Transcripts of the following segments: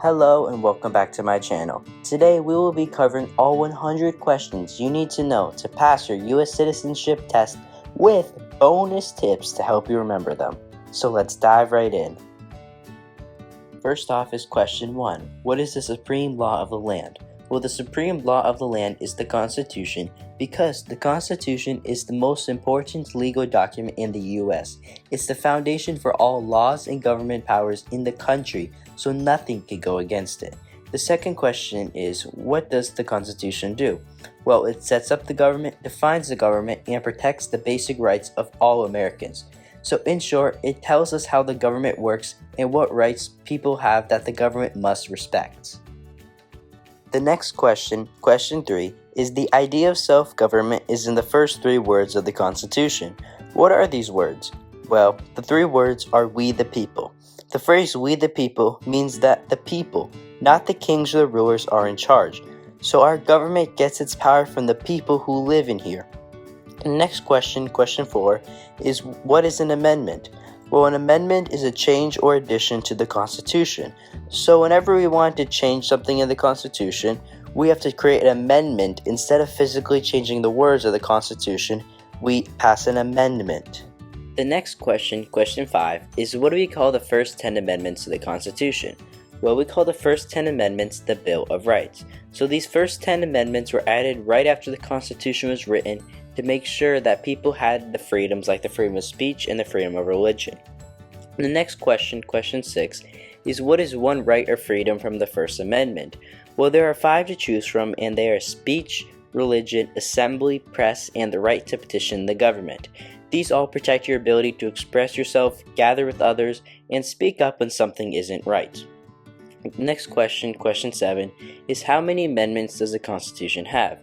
Hello and welcome back to my channel. Today we will be covering all 100 questions you need to know to pass your U.S. citizenship test with bonus tips to help you remember them. So let's dive right in. First off is question 1. What is the supreme law of the land? Well, the supreme law of the land is the Constitution because the Constitution is the most important legal document in the U.S. It's the foundation for all laws and government powers in the country, so nothing can go against it. The second question is, what does the Constitution do? Well, it sets up the government, defines the government, and protects the basic rights of all Americans. So in short, it tells us how the government works and what rights people have that the government must respect. The next question, question 3, is the idea of self-government is in the first 3 words of the Constitution. What are these words? Well, the 3 words are we the people. The phrase we the people means that the people, not the kings or the rulers, are in charge. So our government gets its power from the people who live in here. The next question, question 4, is what is an amendment? Well, an amendment is a change or addition to the Constitution. So whenever we want to change something in the Constitution, we have to create an amendment. Instead of physically changing the words of the Constitution, we pass an amendment. The next question, question 5, is what do we call the first 10 amendments to the Constitution? Well, we call the first 10 amendments the Bill of Rights. So these first 10 amendments were added right after the Constitution was written to make sure that people had the freedoms like the freedom of speech and the freedom of religion. The next question, question 6, is what is one right or freedom from the First Amendment? Well, there are 5 to choose from, and they are speech, religion, assembly, press, and the right to petition the government. These all protect your ability to express yourself, gather with others, and speak up when something isn't right. Next question, question 7, is how many amendments does the Constitution have?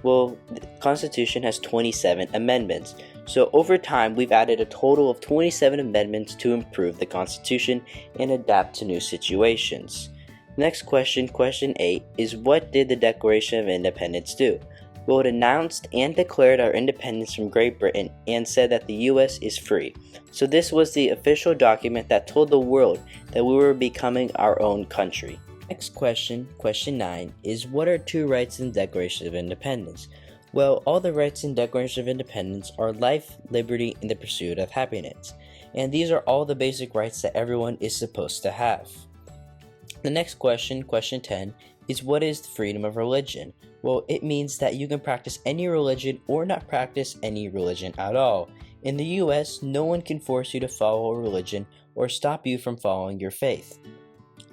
Well, the Constitution has 27 amendments. So over time, we've added a total of 27 amendments to improve the Constitution and adapt to new situations. Next question, question 8, is what did the Declaration of Independence do? Well, it announced and declared our independence from Great Britain and said that the U.S. is free. So this was the official document that told the world that we were becoming our own country. Next question, question 9, is what are 2 rights in the Declaration of Independence? Well, all the rights in the Declaration of Independence are life, liberty, and the pursuit of happiness. And these are all the basic rights that everyone is supposed to have. The next question, question 10, is what is the freedom of religion? Well, it means that you can practice any religion or not practice any religion at all. In the US, no one can force you to follow a religion or stop you from following your faith.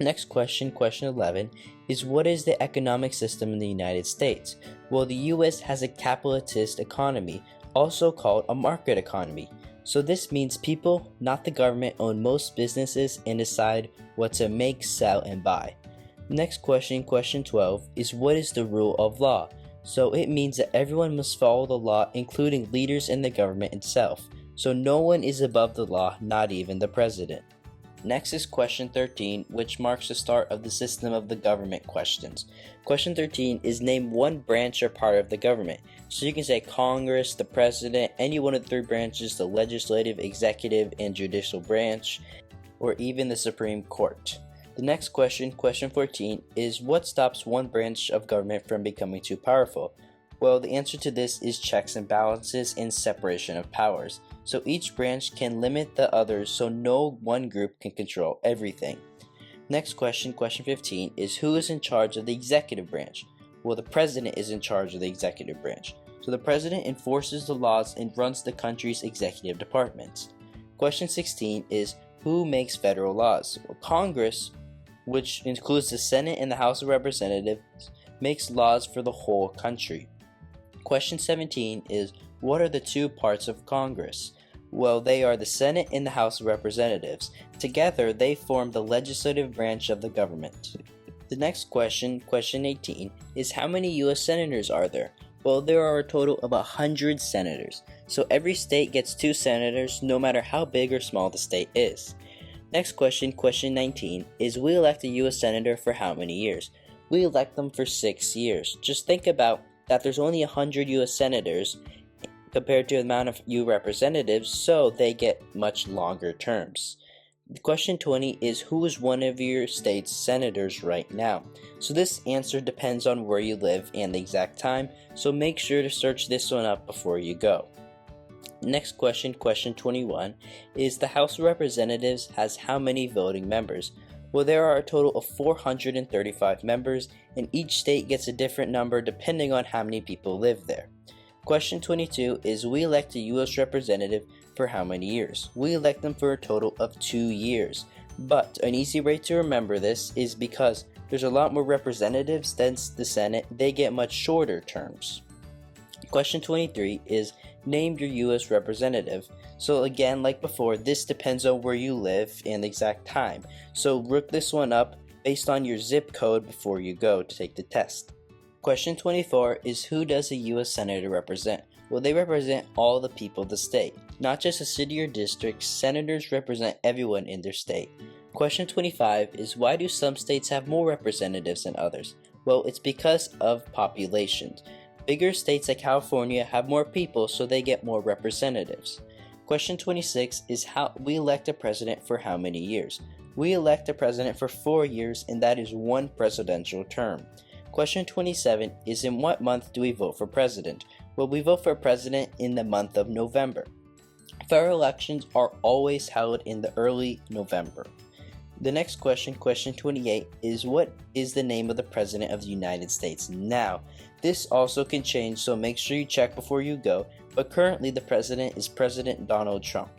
Next question, question 11, is what is the economic system in the United States? Well, the US has a capitalist economy, also called a market economy. So this means people, not the government, own most businesses and decide what to make, sell, and buy. Next question, question 12, is what is the rule of law? So it means that everyone must follow the law, including leaders in the government itself. So no one is above the law, not even the president. Next is question 13, which marks the start of the system of the government questions. Question 13 is name one branch or part of the government. So you can say Congress, the president, any one of the 3 branches, the legislative, executive, and judicial branch, or even the Supreme Court. The next question, question 14, is what stops one branch of government from becoming too powerful? Well, the answer to this is checks and balances and separation of powers. So each branch can limit the others so no one group can control everything. Next question, question 15, is who is in charge of the executive branch? Well, the president is in charge of the executive branch. So the president enforces the laws and runs the country's executive departments. Question 16 is who makes federal laws? Well, Congress, which includes the Senate and the House of Representatives, makes laws for the whole country. Question 17 is what are the 2 parts of Congress? Well, they are the Senate and the House of Representatives. Together, they form the legislative branch of the government. The next question, question 18, is how many U.S. senators are there? Well, there are a total of 100 senators. So every state gets 2 senators, no matter how big or small the state is. Next question, question 19, is we elect a U.S. senator for how many years? We elect them for 6 years. Just think about that there's only 100 U.S. senators compared to the amount of U.S. representatives, so they get much longer terms. Question 20 is who is one of your state's senators right now? So this answer depends on where you live and the exact time, so make sure to search this one up before you go. Next question, question 21, is the House of Representatives has how many voting members? Well, there are a total of 435 members, and each state gets a different number depending on how many people live there. Question 22 is we elect a U.S. representative for how many years? We elect them for a total of 2 years. But an easy way to remember this is because there's a lot more representatives than the Senate, they get much shorter terms. Question 23 is name your U.S. representative. So again, like before, this depends on where you live and the exact time. So look this one up based on your zip code before you go to take the test. Question 24 is who does a U.S. Senator represent? Well, they represent all the people of the state, not just a city or district. Senators represent everyone in their state. Question 25 is why do some states have more representatives than others? Well, it's because of population. Bigger states like California have more people, so they get more representatives. Question 26 is how we elect a president for how many years? We elect a president for 4 years, and that is one presidential term. Question 27 is in what month do we vote for president? Well, we vote for president in the month of November. Federal elections are always held in the early November. The next question, question 28, is what is the name of the President of the United States now? This also can change, so make sure you check before you go, but currently the President is President Donald Trump.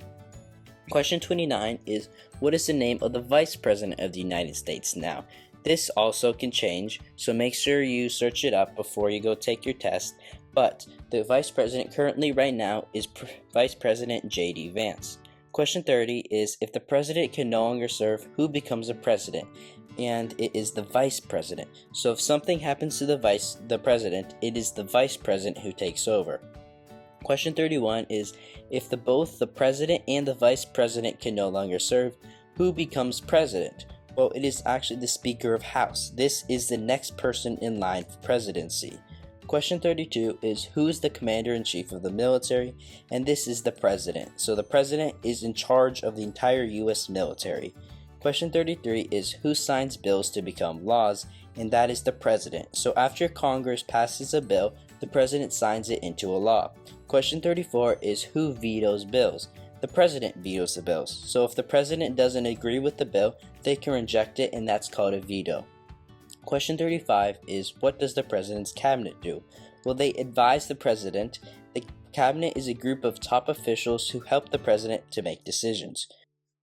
Question 29 is what is the name of the Vice President of the United States now? This also can change, so make sure you search it up before you go take your test, but the Vice President currently right now is Vice President J.D. Vance. Question 30 is if the President can no longer serve, who becomes a President? And it is the Vice President. So if something happens to the President, it is the Vice President who takes over. Question 31 is if both the President and the Vice President can no longer serve, who becomes President? Well, it is actually the Speaker of House. This is the next person in line for presidency. Question 32 is who is the Commander-in-Chief of the military? And this is the President. So the President is in charge of the entire U.S. military. Question 33 is who signs bills to become laws? And that is the President. So after Congress passes a bill, the President signs it into a law. Question 34 is who vetoes bills? The President vetoes the bills. So if the President doesn't agree with the bill, they can reject it, and that's called a veto. Question 35 is what does the President's cabinet do? Well, they advise the President. The cabinet is a group of top officials who help the President to make decisions.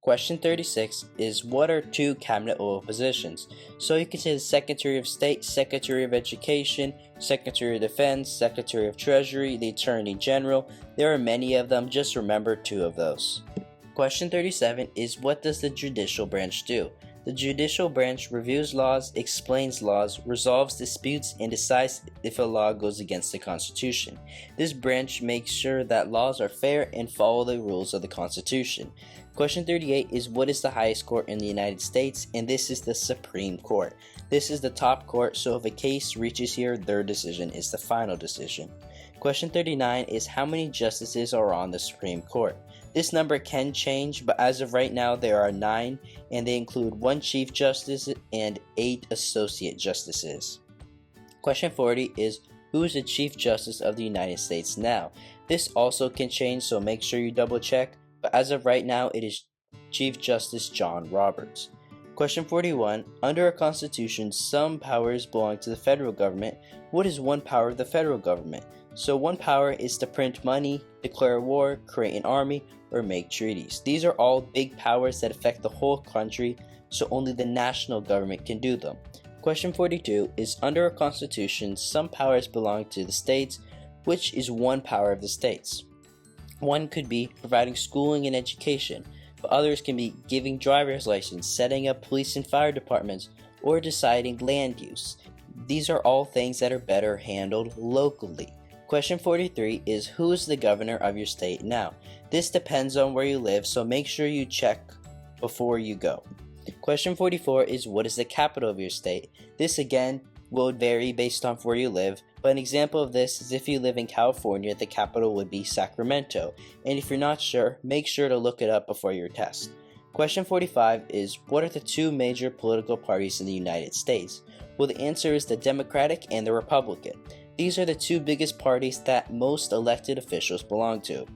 Question 36 is what are two cabinet-level positions? So you can say the Secretary of State, Secretary of Education, Secretary of Defense, Secretary of Treasury, the Attorney General. There are many of them, just remember 2 of those. Question 37 is what does the judicial branch do? The judicial branch reviews laws, explains laws, resolves disputes, and decides if a law goes against the Constitution. This branch makes sure that laws are fair and follow the rules of the Constitution. Question 38 is what is the highest court in the United States? And this is the Supreme Court. This is the top court, so if a case reaches here, their decision is the final decision. Question 39 is how many justices are on the Supreme Court? This number can change, but as of right now, there are 9, and they include 1 Chief Justice and 8 Associate Justices. Question 40 is who is the Chief Justice of the United States now? This also can change, so make sure you double check, but as of right now, it is Chief Justice John Roberts. Question 41, under our Constitution, some powers belong to the federal government. What is one power of the federal government? So one power is to print money, declare war, create an army, or make treaties. These are all big powers that affect the whole country, so only the national government can do them. Question 42 is under our Constitution, some powers belong to the states. Which is one power of the states? One could be providing schooling and education, but others can be giving driver's license, setting up police and fire departments, or deciding land use. These are all things that are better handled locally. Question 43 is who is the governor of your state now? This depends on where you live, so make sure you check before you go. Question 44 is what is the capital of your state? This again will vary based on where you live, but an example of this is if you live in California, the capital would be Sacramento, and if you're not sure, make sure to look it up before your test. Question 45 is, what are the two major political parties in the United States? Well, the answer is the Democratic and the Republican. These are the two biggest parties that most elected officials belong to.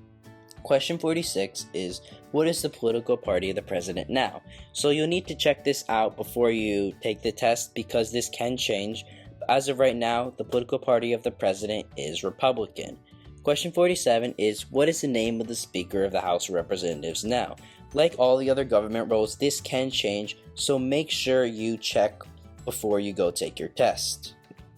Question 46 is, what is the political party of the president now? So you'll need to check this out before you take the test because this can change. As of right now, the political party of the president is Republican. Question 47 is, what is the name of the Speaker of the House of Representatives now? Like all the other government roles, this can change, so make sure you check before you go take your test.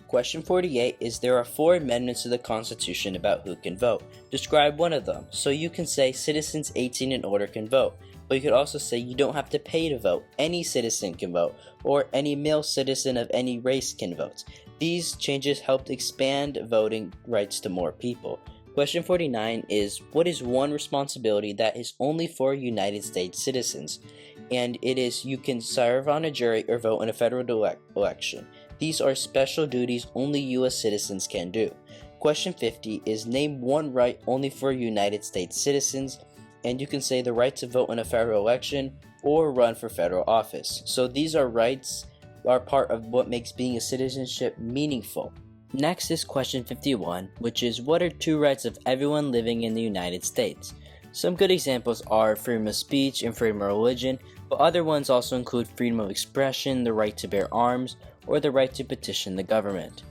Question 48 is, there are 4 amendments to the Constitution about who can vote. Describe one of them. So you can say citizens 18 and older can vote, but you could also say you don't have to pay to vote. Any citizen can vote, or any male citizen of any race can vote. These changes helped expand voting rights to more people. Question 49 is, what is one responsibility that is only for United States citizens? And it is, you can serve on a jury or vote in a federal election. These are special duties only U.S. citizens can do. Question 50 is, name one right only for United States citizens, and you can say the right to vote in a federal election or run for federal office. So these rights are part of what makes being a citizenship meaningful. Next is question 51, which is, what are 2 rights of everyone living in the United States? Some good examples are freedom of speech and freedom of religion, but other ones also include freedom of expression, the right to bear arms, or the right to petition the government.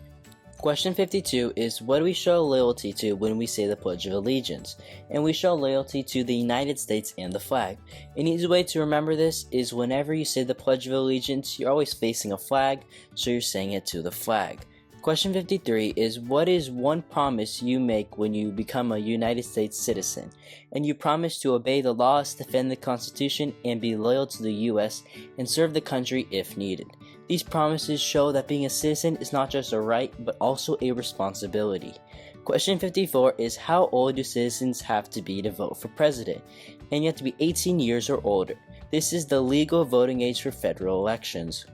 Question 52 is, what do we show loyalty to when we say the Pledge of Allegiance? And we show loyalty to the United States and the flag. An easy way to remember this is whenever you say the Pledge of Allegiance, you're always facing a flag, so you're saying it to the flag. Question 53 is, what is one promise you make when you become a United States citizen? And you promise to obey the laws, defend the Constitution, and be loyal to the U.S. and serve the country if needed. These promises show that being a citizen is not just a right, but also a responsibility. Question 54 is, how old do citizens have to be to vote for president? And you have to be 18 years or older. This is the legal voting age for federal elections.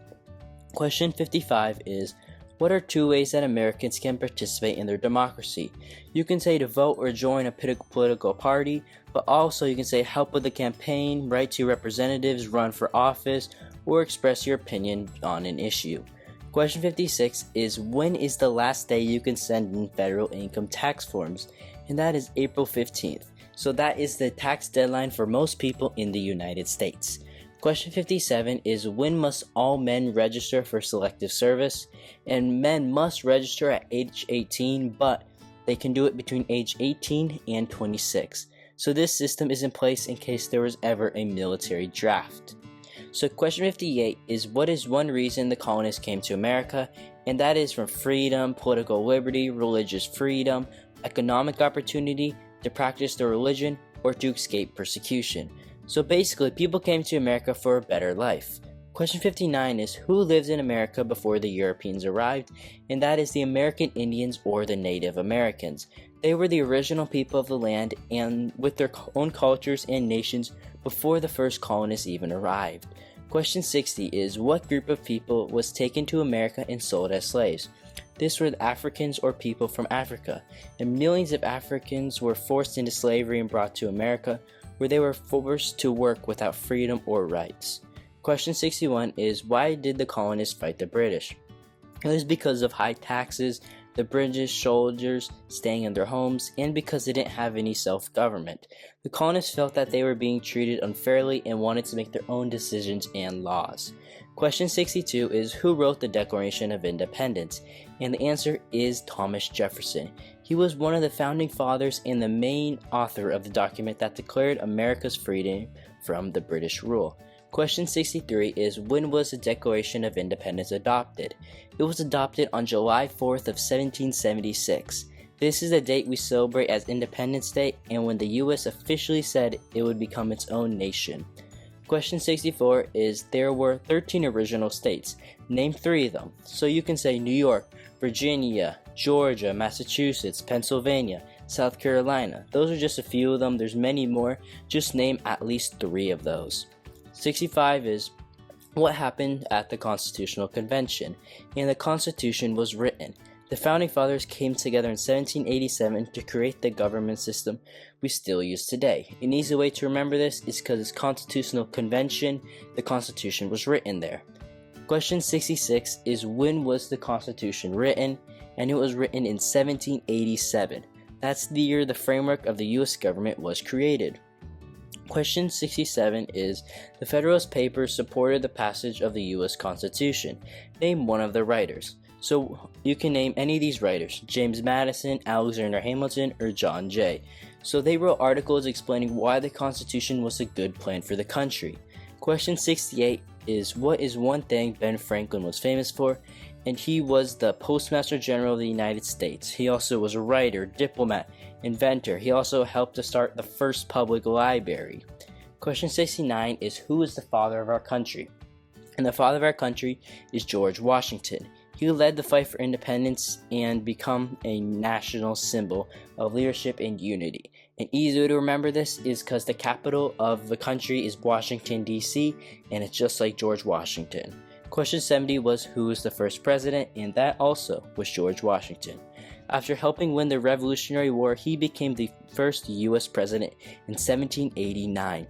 Question 55 is, what are 2 ways that Americans can participate in their democracy? You can say to vote or join a political party, but also you can say help with the campaign, write to representatives, run for office, or express your opinion on an issue. Question 56 is, when is the last day you can send in federal income tax forms? And that is April 15th. So that is the tax deadline for most people in the United States. Question 57 is, when must all men register for selective service? And men must register at age 18, but they can do it between age 18 and 26. So this system is in place in case there was ever a military draft. So question 58 is, what is one reason the colonists came to America? And that is for freedom, political liberty, religious freedom, economic opportunity, to practice their religion, or to escape persecution. So basically, people came to America for a better life. Question 59 is, who lived in America before the Europeans arrived? And that is the American Indians or the Native Americans. They were the original people of the land and with their own cultures and nations before the first colonists even arrived. Question 60 is, what group of people was taken to America and sold as slaves? This were the Africans or people from Africa, and millions of Africans were forced into slavery and brought to America, where they were forced to work without freedom or rights. Question 61 is, why did the colonists fight the British? It was because of high taxes, the British soldiers staying in their homes, and because they didn't have any self-government. The colonists felt that they were being treated unfairly and wanted to make their own decisions and laws. Question 62 is, who wrote the Declaration of Independence? And the answer is Thomas Jefferson. He was one of the founding fathers and the main author of the document that declared America's freedom from the British rule. Question 63 is, when was the Declaration of Independence adopted? It was adopted on July 4th of 1776. This is the date we celebrate as Independence Day and when the U.S. officially said it would become its own nation. Question 64 is, there were 13 original states. Name 3 of them. So you can say New York, Virginia, Georgia, Massachusetts, Pennsylvania, South Carolina. Those are just a few of them. There's many more. Just name at least 3 of those. 65 is, what happened at the Constitutional Convention? And the Constitution was written. The Founding Fathers came together in 1787 to create the government system we still use today. An easy way to remember this is because it's Constitutional Convention. The Constitution was written there. Question 66 is, when was the Constitution written? And it was written in 1787. That's the year the framework of the U.S. government was created. Question 67 is, the Federalist Papers supported the passage of the U.S. Constitution. Name one of the writers. So you can name any of these writers: James Madison, Alexander Hamilton, or John Jay. So they wrote articles explaining why the Constitution was a good plan for the country. Question 68 is, what is one thing Ben Franklin was famous for? And he was the Postmaster General of the United States. He also was a writer, diplomat, inventor. He also helped to start the first public library. Question 69 is, who is the father of our country? And the father of our country is George Washington. He led the fight for independence and become a national symbol of leadership and unity. An easy way to remember this is because the capital of the country is Washington, D.C., and it's just like George Washington. Question 70 was, who was the first president? And that also was George Washington. After helping win the Revolutionary War, he became the first U.S. president in 1789.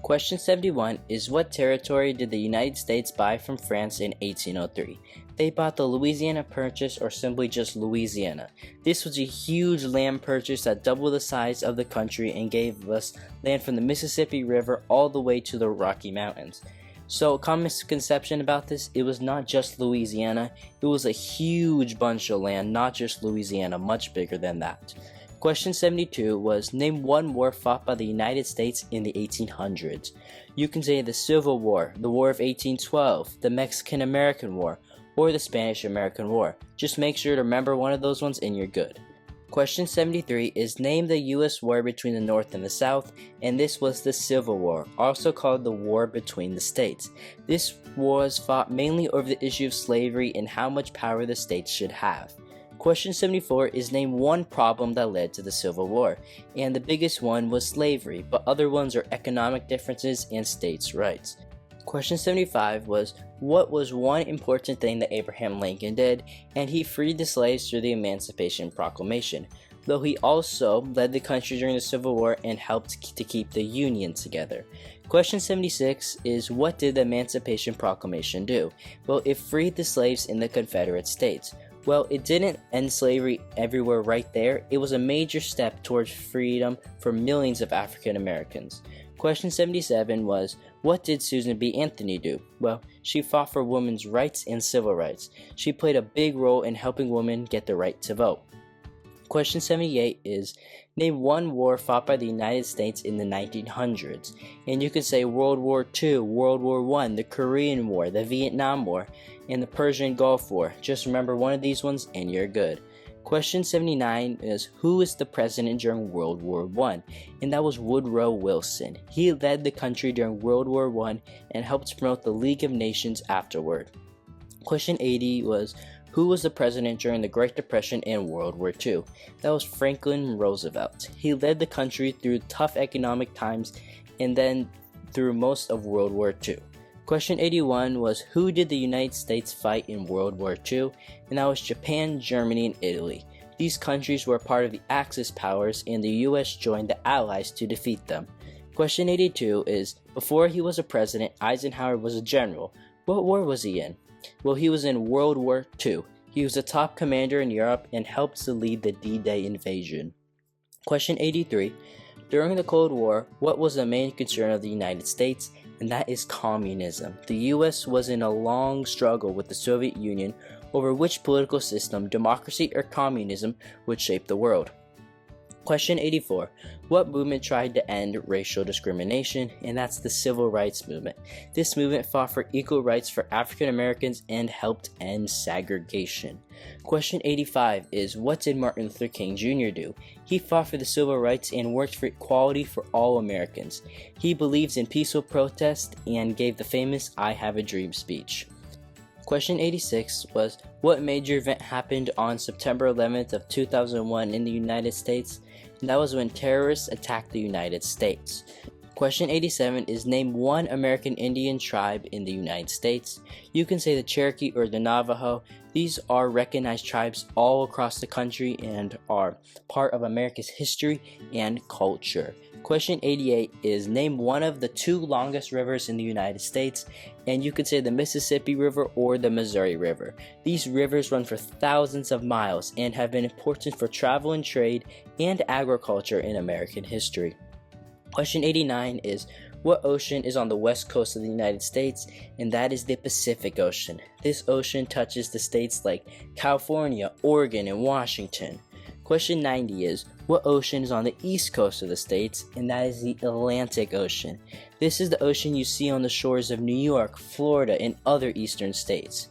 Question 71 is, what territory did the United States buy from France in 1803? They bought the Louisiana Purchase, or simply just Louisiana. This was a huge land purchase that doubled the size of the country and gave us land from the Mississippi River all the way to the Rocky Mountains. So, a common misconception about this, it was not just Louisiana, it was a huge bunch of land, not just Louisiana, much bigger than that. Question 72 was, name one war fought by the United States in the 1800s. You can say the Civil War, the War of 1812, the Mexican-American War, or the Spanish-American War. Just make sure to remember one of those ones and you're good. Question 73 is, name the U.S. war between the North and the South, and this was the Civil War, also called the War Between the States. This was fought mainly over the issue of slavery and how much power the states should have. Question 74 is, name one problem that led to the Civil War, and the biggest one was slavery, but other ones are economic differences and states' rights. Question 75 was, what was one important thing that Abraham Lincoln did? And he freed the slaves through the Emancipation Proclamation, though he also led the country during the Civil War and helped to keep the Union together. Question 76 is, what did the Emancipation Proclamation do? Well, it freed the slaves in the Confederate States. Well, it didn't end slavery everywhere right there. It was a major step towards freedom for millions of African Americans. Question 77 was, what did Susan B. Anthony do? Well, she fought for women's rights and civil rights. She played a big role in helping women get the right to vote. Question 78 is, name one war fought by the United States in the 1900s. And you can say World War II, World War I, the Korean War, the Vietnam War, and the Persian Gulf War. Just remember one of these ones and you're good. Question 79 is, who is the president during World War I? And that was Woodrow Wilson. He led the country during World War I and helped promote the League of Nations afterward. Question 80 was, who was the president during the Great Depression and World War II? That was Franklin Roosevelt. He led the country through tough economic times and then through most of World War II. Question 81 was, who did the United States fight in World War II? And that was Japan, Germany, and Italy. These countries were part of the Axis powers and the US joined the Allies to defeat them. Question 82 is, before he was a president, Eisenhower was a general. What war was he in? Well, he was in World War II. He was a top commander in Europe and helped to lead the D-Day invasion. Question 83, during the Cold War, what was the main concern of the United States? And that is communism. The US was in a long struggle with the Soviet Union over which political system, democracy or communism, would shape the world. Question 84, what movement tried to end racial discrimination? And that's the Civil Rights Movement. This movement fought for equal rights for African Americans and helped end segregation. Question 85 is, what did Martin Luther King Jr. do? He fought for the civil rights and worked for equality for all Americans. He believes in peaceful protest and gave the famous I Have a Dream speech. Question 86 was, what major event happened on September 11th of 2001 in the United States? And that was when terrorists attacked the United States. Question 87 is name one American Indian tribe in the United States. You can say the Cherokee or the Navajo. These are recognized tribes all across the country and are part of America's history and culture. Question 88 is name one of the two longest rivers in the United States, and you could say the Mississippi River or the Missouri River. These rivers run for thousands of miles and have been important for travel and trade and agriculture in American history. Question 89 is what ocean is on the west coast of the United States, and that is the Pacific Ocean. This ocean touches the states like California, Oregon, and Washington. Question 90 is what ocean is on the east coast of the states, and that is the Atlantic Ocean. This is the ocean you see on the shores of New York, Florida, and other eastern states.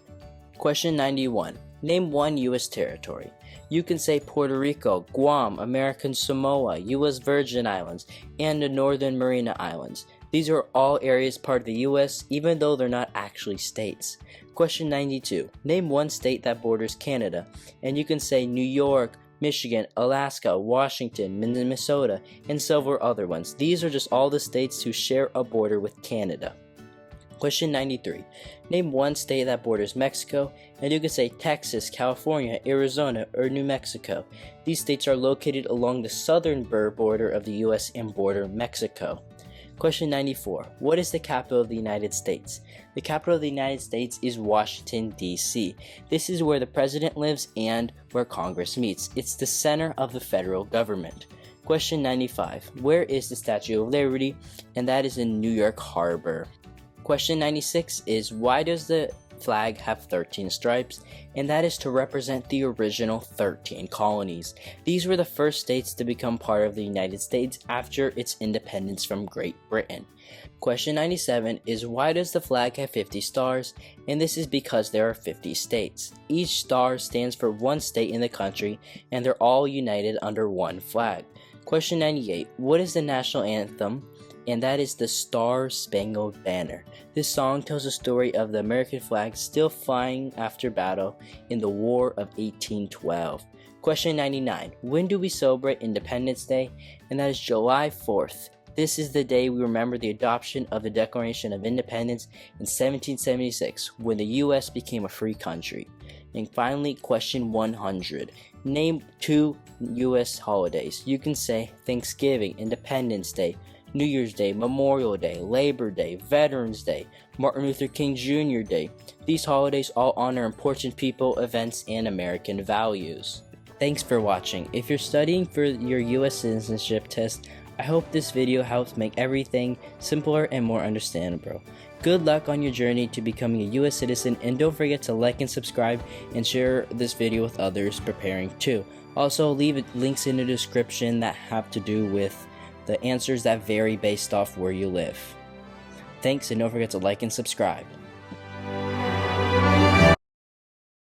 Question 91. Name one U.S. territory. You can say Puerto Rico, Guam, American Samoa, U.S. Virgin Islands, and the Northern Mariana Islands. These are all areas part of the U.S., even though they're not actually states. Question 92. Name one state that borders Canada, and you can say New York, Michigan, Alaska, Washington, Minnesota, and several other ones. These are just all the states who share a border with Canada. Question 93. Name one state that borders Mexico, and you can say Texas, California, Arizona, or New Mexico. These states are located along the southern border of the U.S. and border Mexico. Question 94. What is the capital of the United States? The capital of the United States is Washington, D.C. This is where the president lives and where Congress meets. It's the center of the federal government. Question 95. Where is the Statue of Liberty? And that is in New York Harbor. Question 96 is why does the flag have 13 stripes? And that is to represent the original 13 colonies. These were the first states to become part of the United States after its independence from Great Britain. Question 97 is why does the flag have 50 stars? And this is because there are 50 states. Each star stands for one state in the country, and they're all united under one flag. Question 98. What is the national anthem? And that is the Star-Spangled Banner. This song tells the story of the American flag still flying after battle in the War of 1812. Question 99. When do we celebrate Independence Day? And that is July 4th. This is the day we remember the adoption of the Declaration of Independence in 1776, when the U.S. became a free country. And finally, question 100. Name two U.S. holidays. You can say Thanksgiving, Independence Day, New Year's Day, Memorial Day, Labor Day, Veterans Day, Martin Luther King Jr. Day. These holidays all honor important people, events, and American values. Thanks for watching. If you're studying for your U.S. citizenship test, I hope this video helps make everything simpler and more understandable. Good luck on your journey to becoming a U.S. citizen, and don't forget to like and subscribe and share this video with others preparing too. Also, leave links in the description that have to do with the answers that vary based off where you live. Thanks, and don't forget to like and subscribe.